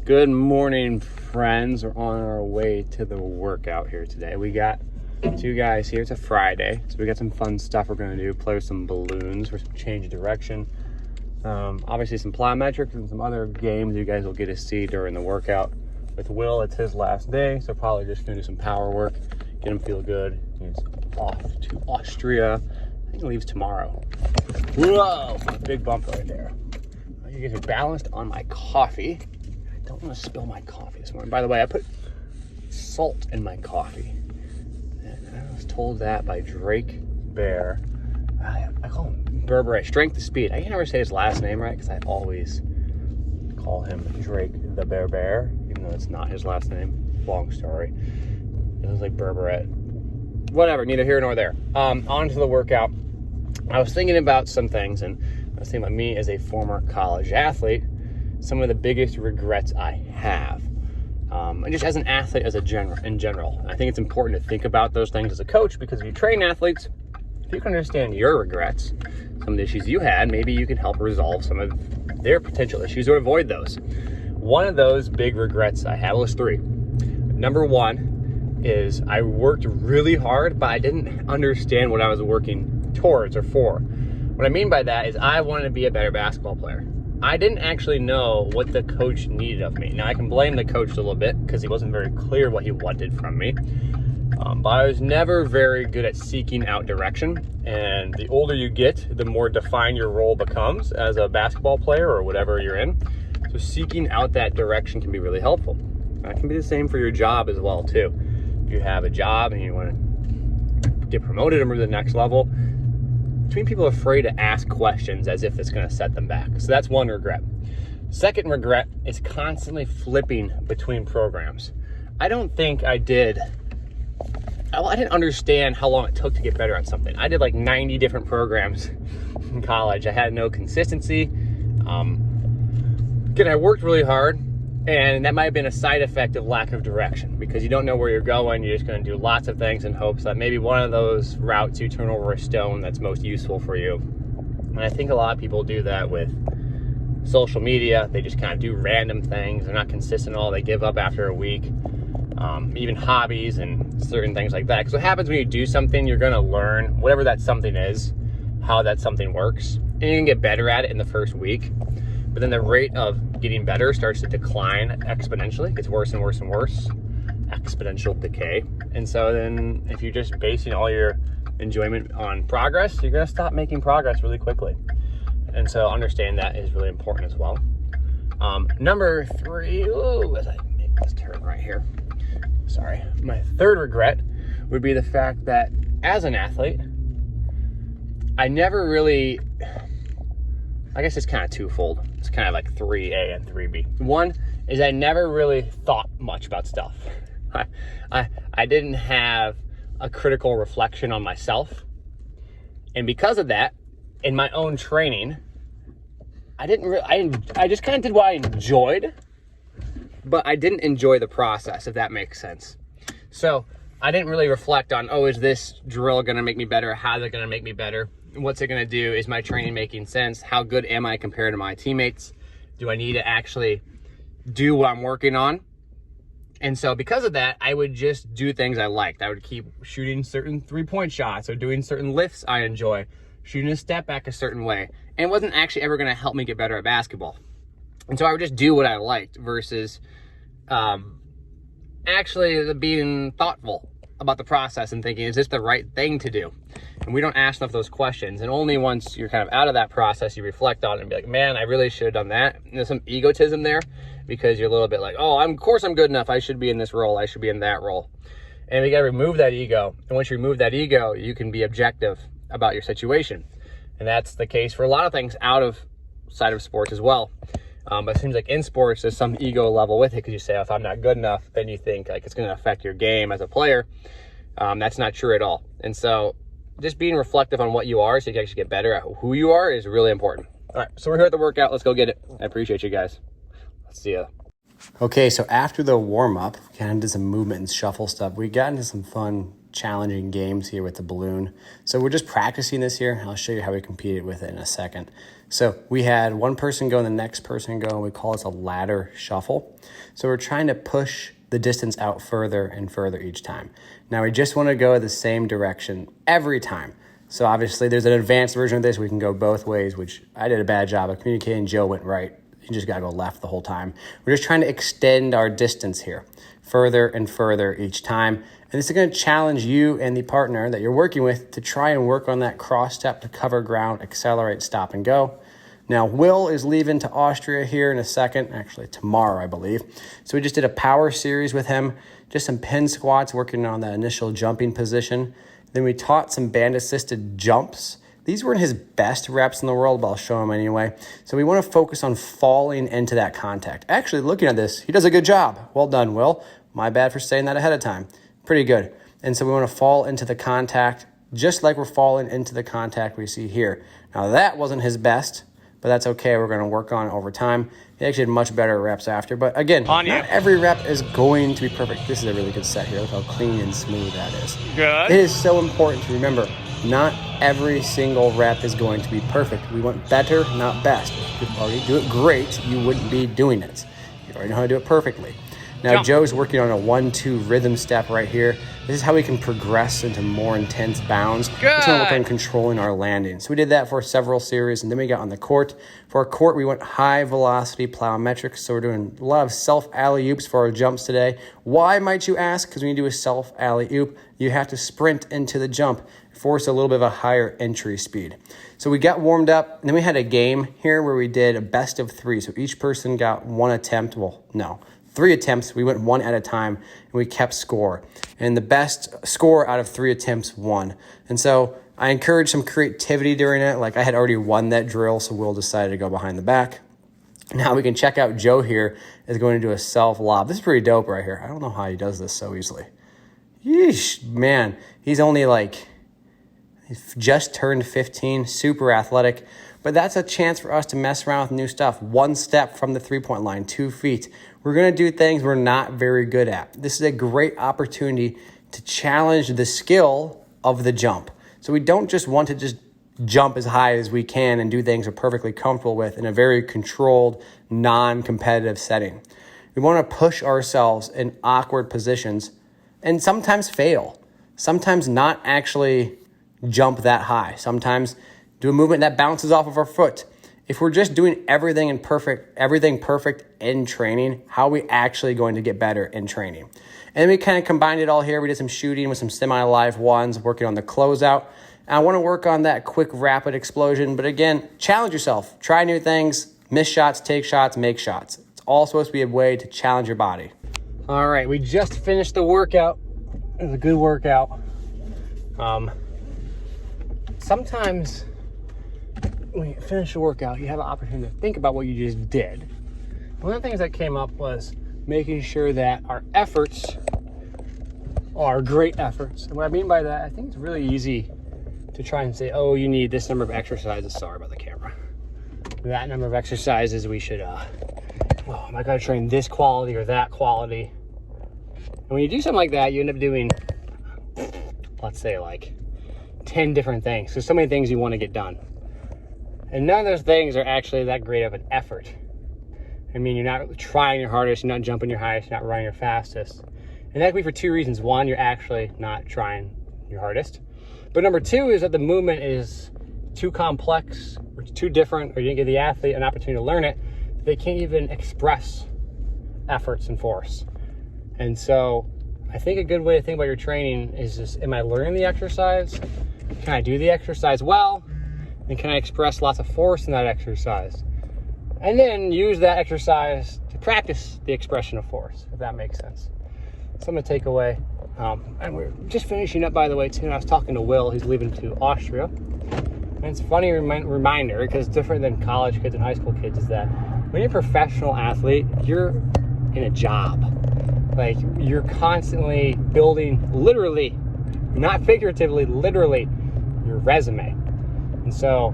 Good morning, friends. We're on our way to the workout here today. We got two guys here. It's a Friday, so we got some fun stuff we're going to do. Play with some balloons for some change of direction. Obviously some plyometrics and some other games you guys will get to see during the workout. With Will, it's his last day, so probably just going to do some power work, get him feel good. He's off to Austria. I think he leaves tomorrow. Whoa, big bump right there. You guys are balanced on my coffee. I don't want to spill my coffee this morning. By the way, I put salt in my coffee. And I was told that by Drake Bear. I call him Bear, Strength to Speed. I can never say his last name right because I always call him Drake the Bear, even though it's not his last name. Long story. It was like Berberet. Whatever, neither here nor there. On to the workout. I was thinking about some things, and I was thinking about me as a former college athlete, some of the biggest regrets I have. And just as an athlete in general. I think it's important to think about those things as a coach, because if you train athletes, if you can understand your regrets, some of the issues you had, maybe you can help resolve some of their potential issues or avoid those. One of those big regrets I have was 3. Number 1 is I worked really hard, but I didn't understand what I was working towards or for. What I mean by that is I wanted to be a better basketball player. I didn't actually know what the coach needed of me. Now I can blame the coach a little bit because he wasn't very clear what he wanted from me. But I was never very good at seeking out direction. And the older you get, the more defined your role becomes as a basketball player or whatever you're in. So seeking out that direction can be really helpful. That can be the same for your job as well too. If you have a job and you want to get promoted or move to the next level, too many people are afraid to ask questions as if it's going to set them back. So that's one regret. Second regret is constantly flipping between programs. I don't think I didn't understand how long it took to get better on something. I did like 90 different programs in college. I had no consistency. Again, I worked really hard, and that might have been a side effect of lack of direction, because you don't know where you're going. You're just going to do lots of things in hopes that maybe one of those routes you turn over a stone that's most useful for you. And I think a lot of people do that with social media. They just kind of do random things. They're not consistent at all. They give up after a week. Even hobbies and certain things like that. Because what happens when you do something, you're going to learn whatever that something is, how that something works. And you can get better at it in the first week. But then the rate of getting better starts to decline exponentially. It gets worse and worse and worse. Exponential decay. And so then if you're just basing all your enjoyment on progress, you're going to stop making progress really quickly. And so understand that is really important as well. Number 3, as I make this turn right here. Sorry. My third regret would be the fact that as an athlete, I never really, I guess it's kind of twofold. It's kind of like 3A and 3B. One is I never really thought much about stuff. I didn't have a critical reflection on myself. And because of that, in my own training, I just kind of did what I enjoyed, but I didn't enjoy the process, if that makes sense. So I didn't really reflect on, is this drill going to make me better? How is it going to make me better? What's it going to do? Is my training making sense? How good am I compared to my teammates? Do I need to actually do what I'm working on? And so because of that, I would just do things I liked. I would keep shooting certain 3-point shots or doing certain lifts I enjoy, shooting a step back a certain way. And it wasn't actually ever going to help me get better at basketball. And so I would just do what I liked versus actually being thoughtful about the process and thinking, is this the right thing to do? And we don't ask enough of those questions. And only once you're kind of out of that process, you reflect on it and be like, man, I really should have done that. And there's some egotism there because you're a little bit like, of course I'm good enough. I should be in this role. I should be in that role. And we got to remove that ego. And once you remove that ego, you can be objective about your situation. And that's the case for a lot of things outside of sports as well. But it seems like in sports, there's some ego level with it because you say, if I'm not good enough, then you think like it's going to affect your game as a player. That's not true at all. And so just being reflective on what you are so you can actually get better at who you are is really important. All right, so we're here at the workout. Let's go get it. I appreciate you guys. Let's see ya. Okay, so after the warm-up, we kind of did some movement and shuffle stuff. We got into some fun challenging games here with the balloon. So we're just practicing this here. I'll show you how we competed with it in a second. So we had one person go and the next person go, and we call this a ladder shuffle. So we're trying to push the distance out further and further each time. Now we just want to go the same direction every time. So obviously there's an advanced version of this. We can go both ways, which I did a bad job of communicating. Joe went right. You just got to go left the whole time. We're just trying to extend our distance here further and further each time. And this is going to challenge you and the partner that you're working with to try and work on that cross step to cover ground, accelerate, stop, and go. Now, Will is leaving to Austria here in a second, actually tomorrow, I believe. So we just did a power series with him, just some pin squats, working on that initial jumping position. Then we taught some band-assisted jumps. These weren't his best reps in the world, but I'll show him anyway. So we want to focus on falling into that contact. Actually, looking at this, he does a good job. Well done, Will. My bad for saying that ahead of time. Pretty good. And so we want to fall into the contact, just like we're falling into the contact we see here. Now, that wasn't his best, but that's okay. We're going to work on it over time. He actually had much better reps after. But again, not every rep is going to be perfect. This is a really good set here. Look how clean and smooth that is. Good. It is so important to remember, not every single rep is going to be perfect. We want better, not best. If you could already do it great, you wouldn't be doing it. You already know how to do it perfectly. Now, Joe's working on a 1-2 rhythm step right here. This is how we can progress into more intense bounds. Good. We're going to work on controlling our landing. So we did that for several series, and then we got on the court. For our court, we went high velocity plyometrics. So we're doing a lot of self alley-oops for our jumps today. Why, might you ask? Because when you do a self alley-oop, you have to sprint into the jump, force a little bit of a higher entry speed. So we got warmed up, and then we had a game here where we did a best of 3. So each person got 1 attempt. Well, no. 3 attempts. We went 1 at a time, and we kept score. And the best score out of 3 attempts won. And so I encouraged some creativity during it. Like, I had already won that drill, so Will decided to go behind the back. Now we can check out Joe here is going to do a self lob. This is pretty dope right here. I don't know how he does this so easily. Yeesh, man. He's only he's just turned 15, super athletic. But that's a chance for us to mess around with new stuff. 1 step from the 3-point line, 2 feet. We're going to do things we're not very good at. This is a great opportunity to challenge the skill of the jump. So we don't just want to just jump as high as we can and do things we're perfectly comfortable with in a very controlled, non-competitive setting. We want to push ourselves in awkward positions and sometimes fail. Sometimes not actually jump that high. Sometimes do a movement that bounces off of our foot. If we're just doing everything perfect in training, how are we actually going to get better in training? And then we kind of combined it all here. We did some shooting with some semi-live ones, working on the closeout. And I want to work on that quick, rapid explosion. But again, challenge yourself. Try new things, miss shots, take shots, make shots. It's all supposed to be a way to challenge your body. All right, we just finished the workout. It was a good workout. Sometimes when you finish a workout, you have an opportunity to think about what you just did. One of the things that came up was making sure that our efforts are great efforts. And what I mean by that, I think it's really easy to try and say, oh, you need this number of exercises. Sorry about the camera. That number of exercises, we should, oh, am I going to train this quality or that quality? And when you do something like that, you end up doing, let's say, 10 different things. There's so many things you want to get done. And none of those things are actually that great of an effort. I mean, you're not trying your hardest, you're not jumping your highest, you're not running your fastest. And that could be for 2 reasons. One, you're actually not trying your hardest. But number 2 is that the movement is too complex, or it's too different, or you didn't give the athlete an opportunity to learn it. They can't even express efforts and force. And so I think a good way to think about your training is just, am I learning the exercise? Can I do the exercise well? And can I express lots of force in that exercise? And then use that exercise to practice the expression of force, if that makes sense. So I'm going to take away. And we're just finishing up, by the way, too. And I was talking to Will. He's leaving to Austria. And it's a funny reminder, because it's different than college kids and high school kids, is that when you're a professional athlete, you're in a job. You're constantly building, literally, not figuratively, literally, your resume. And so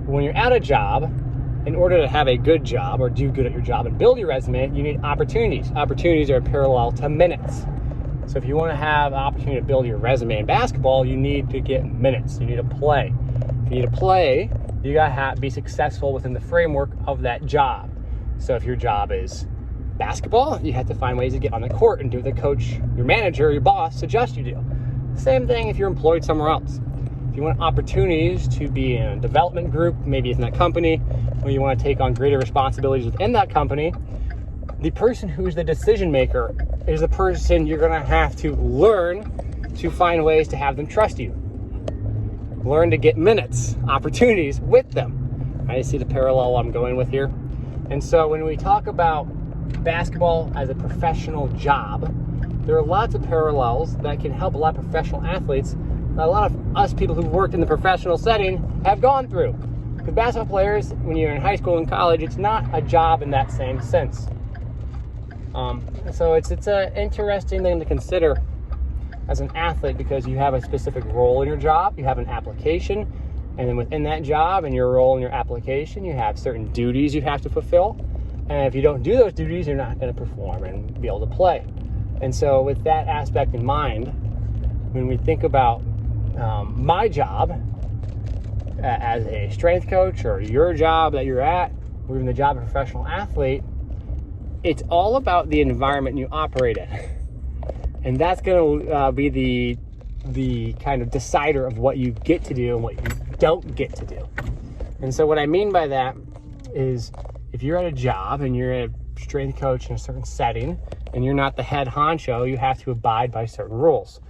when you're at a job, in order to have a good job or do good at your job and build your resume, you need opportunities. Opportunities are parallel to minutes. So if you want to have an opportunity to build your resume in basketball, you need to get minutes. You need to play. If you need to play, you got to be successful within the framework of that job. So if your job is basketball, you have to find ways to get on the court and do what the coach, your manager, your boss suggests you do. Same thing if you're employed somewhere else. If you want opportunities to be in a development group, maybe it's in that company, or you want to take on greater responsibilities within that company, the person who's the decision maker is the person you're going to have to learn to find ways to have them trust you. Learn to get minutes, opportunities with them. I see the parallel I'm going with here. And so when we talk about basketball as a professional job, there are lots of parallels that can help a lot of professional athletes that a lot of us people who've worked in the professional setting have gone through. Because basketball players, when you're in high school and college, it's not a job in that same sense. So it's an interesting thing to consider as an athlete, because you have a specific role in your job, you have an application, and then within that job and your role in your application, you have certain duties you have to fulfill. And if you don't do those duties, you're not going to perform and be able to play. And so with that aspect in mind, when we think about my job as a strength coach, or your job that you're at, or even the job of a professional athlete, it's all about the environment you operate in. And that's going to be the kind of decider of what you get to do and what you don't get to do. And so what I mean by that is, if you're at a job and you're a strength coach in a certain setting and you're not the head honcho, you have to abide by certain rules.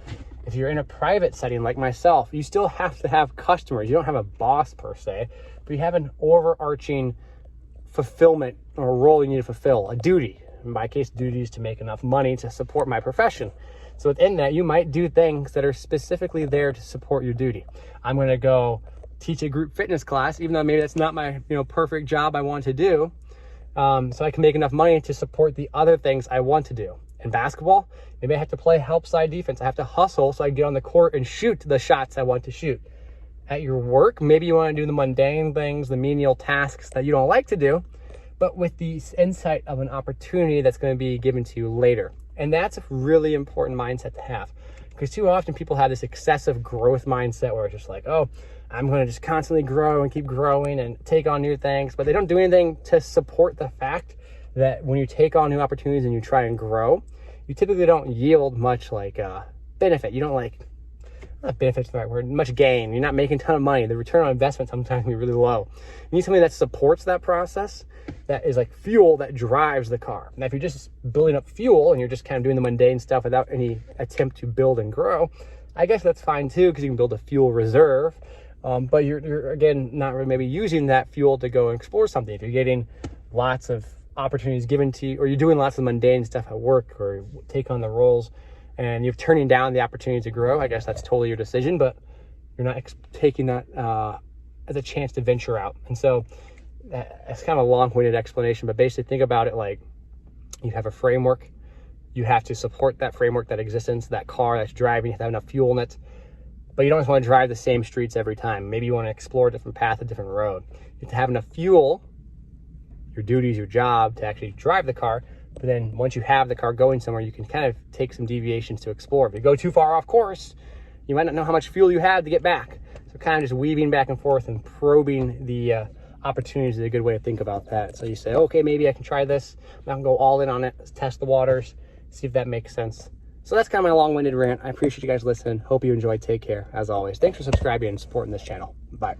If you're in a private setting like myself, you still have to have customers. You don't have a boss per se, but you have an overarching fulfillment or role you need to fulfill, a duty. In my case, duty is to make enough money to support my profession. So within that, you might do things that are specifically there to support your duty. I'm going to go teach a group fitness class, even though maybe that's not my perfect job I want to do, so I can make enough money to support the other things I want to do. In basketball, maybe I have to play help side defense. I have to hustle so I can get on the court and shoot the shots I want to shoot. At your work, maybe you want to do the mundane things, the menial tasks that you don't like to do, but with the insight of an opportunity that's going to be given to you later. And that's a really important mindset to have, because too often people have this excessive growth mindset where it's just like, oh, I'm going to just constantly grow and keep growing and take on new things, but they don't do anything to support the fact that when you take on new opportunities and you try and grow, you typically don't yield much benefit. You don't not benefit's the right word, much gain. You're not making a ton of money. The return on investment sometimes can be really low. You need something that supports that process, that is like fuel that drives the car. Now, if you're just building up fuel and you're just kind of doing the mundane stuff without any attempt to build and grow, I guess that's fine too, because you can build a fuel reserve. But you're again, not really maybe using that fuel to go and explore something. If you're getting lots of opportunities given to you, or you're doing lots of mundane stuff at work, or take on the roles, and you're turning down the opportunity to grow, I guess that's totally your decision, but you're not taking that as a chance to venture out. And so it's kind of a long-winded explanation, but basically think about it like you have a framework. You have to support that framework, that existence, that car that's driving. You have to have enough fuel in it, but you don't just want to drive the same streets every time. Maybe you want to explore a different path, a different road. You have to have enough fuel, your duties, your job, to actually drive the car. But then once you have the car going somewhere, you can kind of take some deviations to explore. If you go too far off course, you might not know how much fuel you have to get back. So kind of just weaving back and forth and probing the opportunities is a good way to think about that. So you say, okay, maybe I can try this. I'm not gonna go all in on it. Let's test the waters, see if that makes sense. So that's kind of my long-winded rant. I appreciate you guys listening. Hope you enjoyed. Take care, as always. Thanks for subscribing and supporting this channel. Bye.